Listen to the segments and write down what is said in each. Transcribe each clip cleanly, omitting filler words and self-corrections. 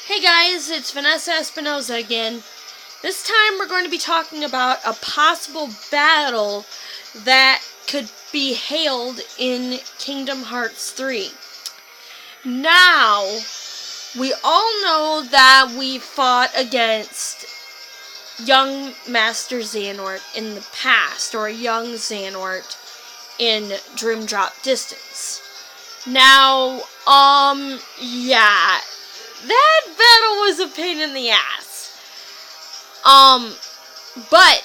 Hey guys, it's Vanessa Espinoza again. This time we're going to be talking about a possible battle that could be hailed in Kingdom Hearts 3. Now, we all know that we fought against Young Master Xehanort in the past, or Young Xehanort in Dream Drop Distance. Now, yeah, that battle was a pain in the ass. But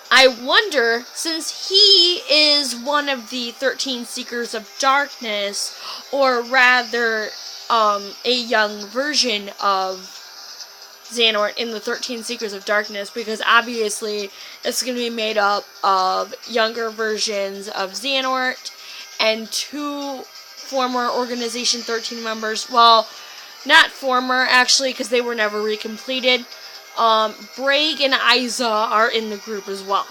I wonder, since he is one of the 13 Seekers of Darkness, or rather, a young version of Xehanort in the 13 Seekers of Darkness, because obviously it's going to be made up of younger versions of Xehanort and two former Organization 13 members. Well, not former, actually, because they were never recompleted. Braig and Isa are in the group as well.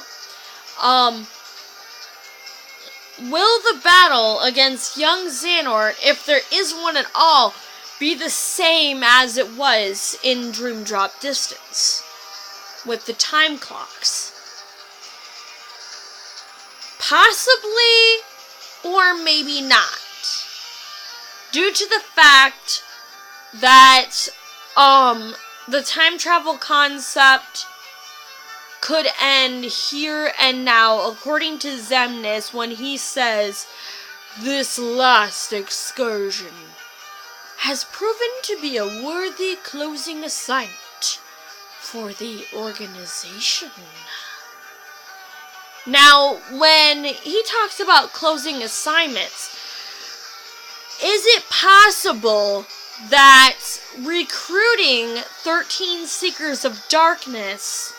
Will the battle against Young Xehanort, if there is one at all, be the same as it was in Dream Drop Distance, with the time clocks? Possibly, or maybe not. Due to the fact that, the time travel concept could end here and now, according to Xemnas, when he says, "This last excursion has proven to be a worthy closing assignment for the organization." Now, when he talks about closing assignments, is it possible that recruiting 13 Seekers of Darkness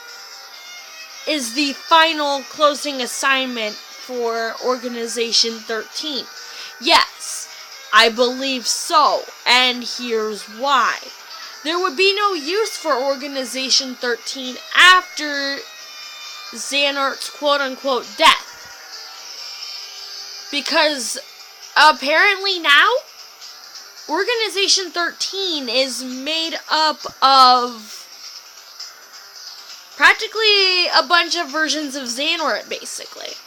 is the final closing assignment for Organization 13? Yes, I believe so, and here's why. There would be no use for Organization 13 after Xehanort's quote-unquote death. Because apparently now, Organization 13 is made up of practically a bunch of versions of Xehanort, basically.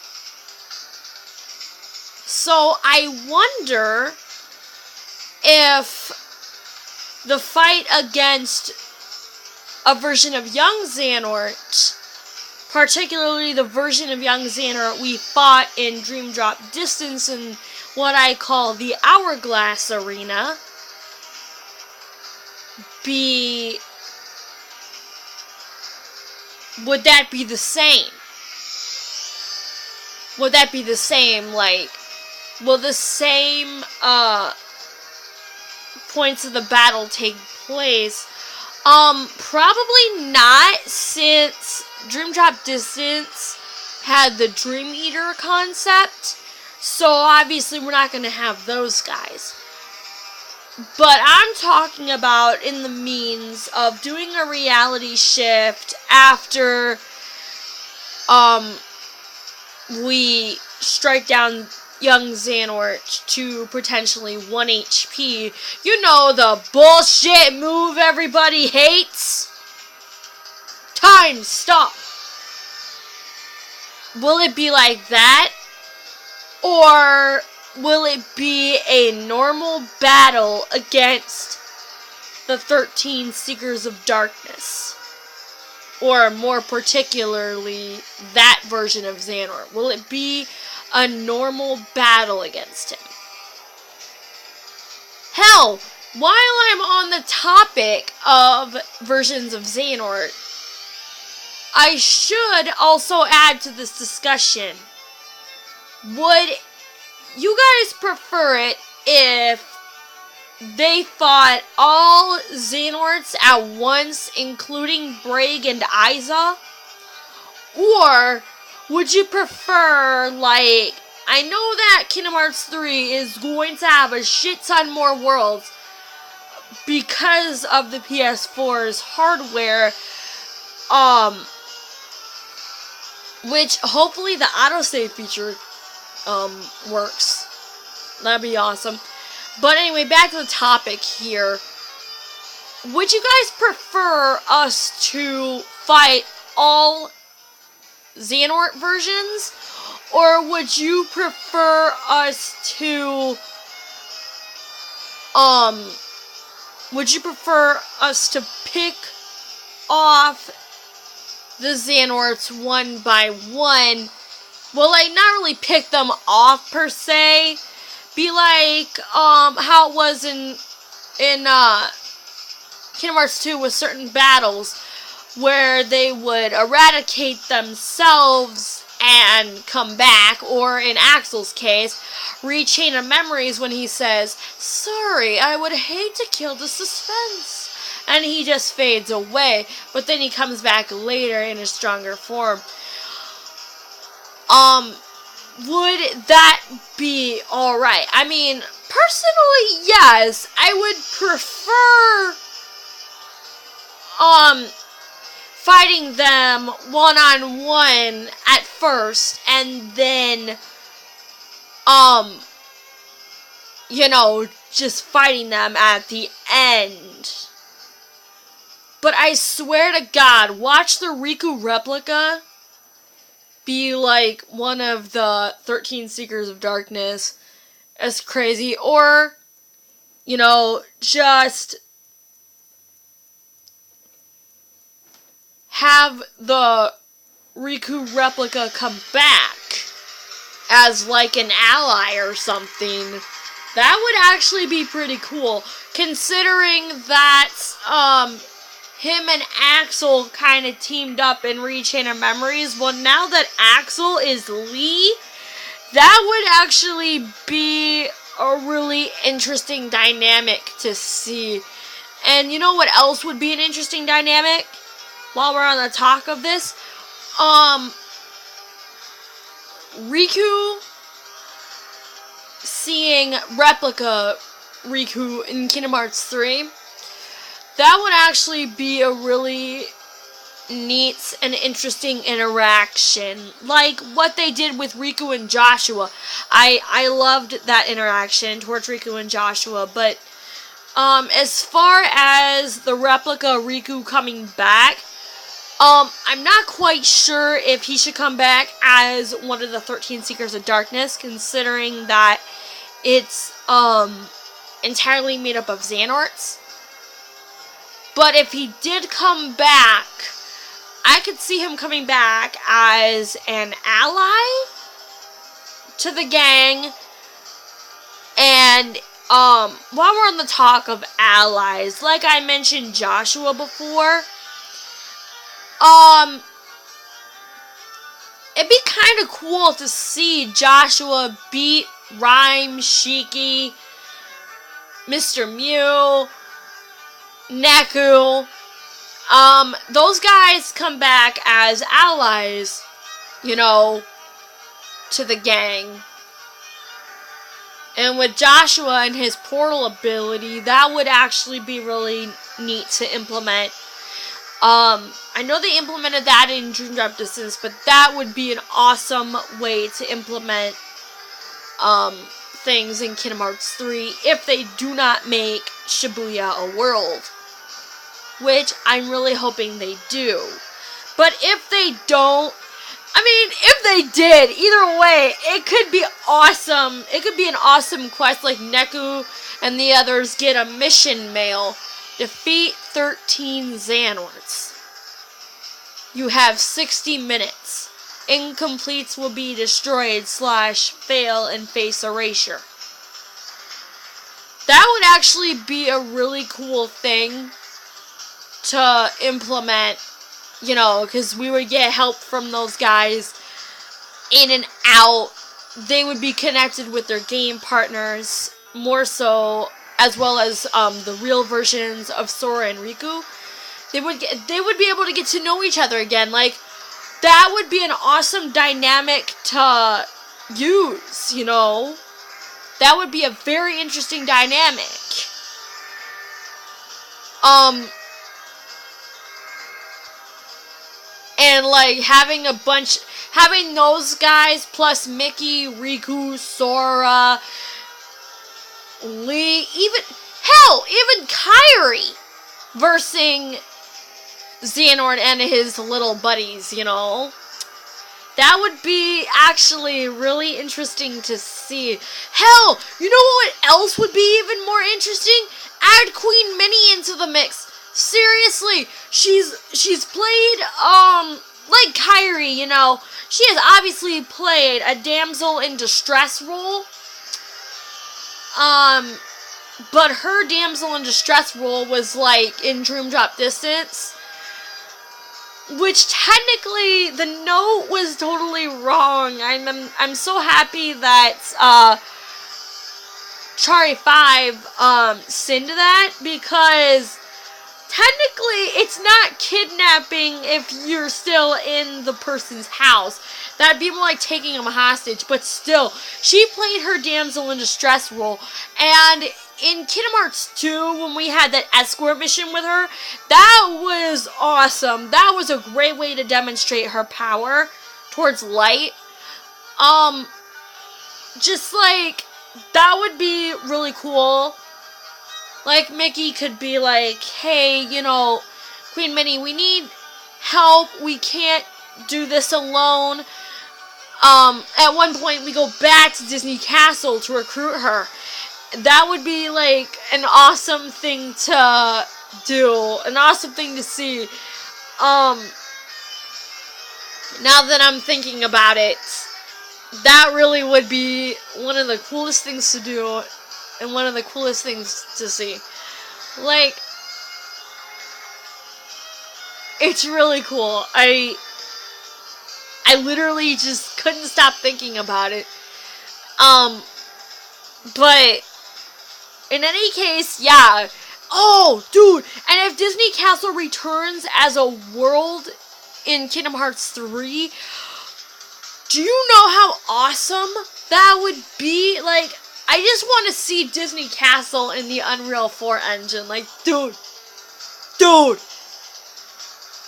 So I wonder if the fight against a version of Young Xehanort, particularly the version of Young Xehanort we fought in Dream Drop Distance in what I call the Hourglass Arena, would that be the same? Would that be the same, like, will the same, points of the battle take place? Probably not, since Dream Drop Distance had the Dream Eater concept, so obviously we're not going to have those guys. But I'm talking about in the means of doing a reality shift after we strike down Young Xehanort to potentially 1 HP. You know, the bullshit move everybody hates. Time stop. Will it be like that? Or will it be a normal battle against the 13 Seekers of Darkness? Or more particularly, that version of Xehanort. Will it be a normal battle against him? Hell, while I'm on the topic of versions of Xehanort, I should also add to this discussion. Would you guys prefer it if they fought all Xehanorts at once, including Braig and Isa? Or would you prefer, like, I know that Kingdom Hearts 3 is going to have a shit ton more worlds because of the PS4's hardware, which hopefully the autosave feature works. That'd be awesome. But anyway, back to the topic here. would you guys prefer us to fight all Xehanort versions? Or would you prefer us to, pick off the Xehanorts one by one? Well, like, not really pick them off per se. Be like, how it was in Kingdom Hearts 2 with certain battles, where they would eradicate themselves and come back, or in Axel's case, rechain of memories when he says, "Sorry, I would hate to kill the suspense," and he just fades away, but then he comes back later in a stronger form. Would that be alright? I mean, personally, yes. I would prefer, fighting them one-on-one at first, and then, just fighting them at the end. But I swear to God, watch the Riku replica be like one of the 13 Seekers of Darkness. It's crazy. Or, just have the Riku replica come back as like an ally or something. That would actually be pretty cool, considering that him and Axel kind of teamed up in Rechain of Memories. Well, now that Axel is Lee, that would actually be a really interesting dynamic to see. And you know what else would be an interesting dynamic? While we're on the talk of this, Riku seeing replica Riku in Kingdom Hearts 3, that would actually be a really neat and interesting interaction. Like what they did with Riku and Joshua. I loved that interaction towards Riku and Joshua, but as far as the replica Riku coming back, I'm not quite sure if he should come back as one of the 13 Seekers of Darkness, considering that it's entirely made up of Xehanorts. But if he did come back, I could see him coming back as an ally to the gang. And while we're on the talk of allies, like I mentioned Joshua before, it'd be kind of cool to see Joshua beat Rhyme, Shiki, Mr. Mew, Neku. Those guys come back as allies, to the gang. And with Joshua and his portal ability, that would actually be really neat to implement. I know they implemented that in Dream Drop Distance, but that would be an awesome way to implement things in Kingdom Hearts 3 if they do not make Shibuya a world, which I'm really hoping they do. But if they don't, if they did, either way, it could be awesome. It could be an awesome quest, like Neku and the others get a mission mail. Defeat 13 Xehanorts. You have 60 minutes. Incompletes will be destroyed / fail and face erasure. That would actually be a really cool thing to implement, because we would get help from those guys in and out. They would be connected with their game partners more so, as well as the real versions of Sora and Riku. They would be able to get to know each other again. Like, that would be an awesome dynamic to use, That would be a very interesting dynamic. And like having those guys plus Mickey, Riku, Sora, Lee, even Kairi versing Xehanort and his little buddies, you know. That would be actually really interesting to see. Hell, you know what else would be even more interesting? Add Queen Minnie into the mix. Seriously, she's played like Kyrie, you know. She has obviously played a damsel in distress role. But her damsel in distress role was like in Dream Drop Distance. Which technically the note was totally wrong. I'm so happy that Chari 5 sinned that, because technically it's not kidnapping if you're still in the person's house. That'd be more like taking them hostage, but still, she played her damsel in distress role. And in Kingdom Hearts 2, when we had that escort mission with her, that was awesome. That was a great way to demonstrate her power towards light. Just like, that would be really cool. Like, Mickey could be like, hey, you know, Queen Minnie, we need help. We can't do this alone. At one point, we go back to Disney Castle to recruit her. That would be, like, an awesome thing to do. An awesome thing to see. Now that I'm thinking about it, that really would be one of the coolest things to do. And one of the coolest things to see. Like, it's really cool. I literally just couldn't stop thinking about it. But in any case, yeah. Oh, dude. And if Disney Castle returns as a world in Kingdom Hearts 3, do you know how awesome that would be? Like, I just want to see Disney Castle in the Unreal 4 engine. Like, dude.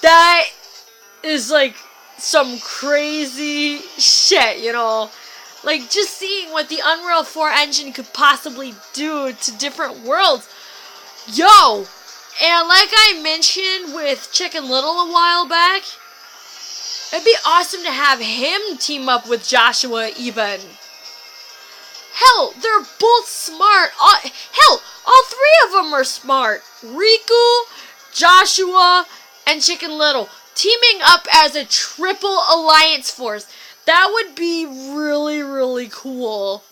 That is, like, some crazy shit, you know? Like, just seeing what the Unreal 4 engine could possibly do to different worlds. Yo! And like I mentioned with Chicken Little a while back, it'd be awesome to have him team up with Joshua even. Hell, they're both smart. Hell, all three of them are smart. Riku, Joshua, and Chicken Little teaming up as a triple alliance force. That would be really, really cool.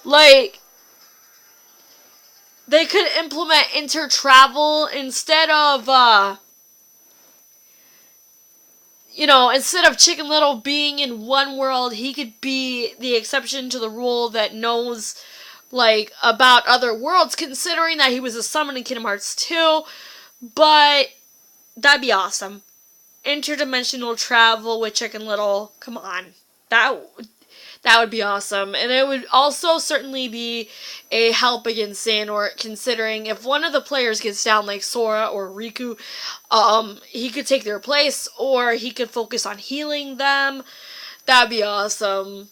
Like, they could implement inter-travel instead of, you know, instead of Chicken Little being in one world, he could be the exception to the rule that knows, like, about other worlds, considering that he was a summon in Kingdom Hearts 2, but that'd be awesome. Interdimensional travel with Chicken Little, come on. That would be awesome. And it would also certainly be a help against Xehanort, considering if one of the players gets down, like Sora or Riku, he could take their place, or he could focus on healing them. That'd be awesome.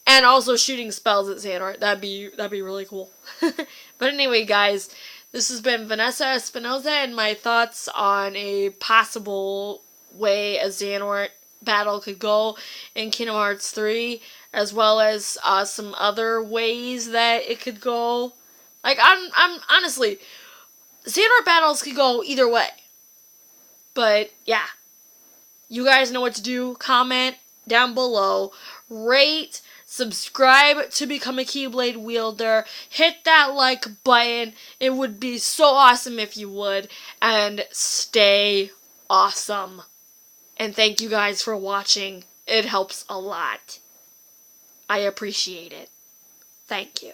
And also shooting spells at Xehanort. That'd be really cool. But anyway, guys, this has been Vanessa Espinoza and my thoughts on a possible way a Xehanort battle could go in Kingdom Hearts 3, as well as some other ways that it could go. Like, I'm honestly, Xehanort battles could go either way. But yeah, you guys know what to do. Comment down below, rate, subscribe to become a Keyblade wielder, hit that like button. It would be so awesome if you would, and stay awesome. And thank you guys for watching. It helps a lot. I appreciate it. Thank you.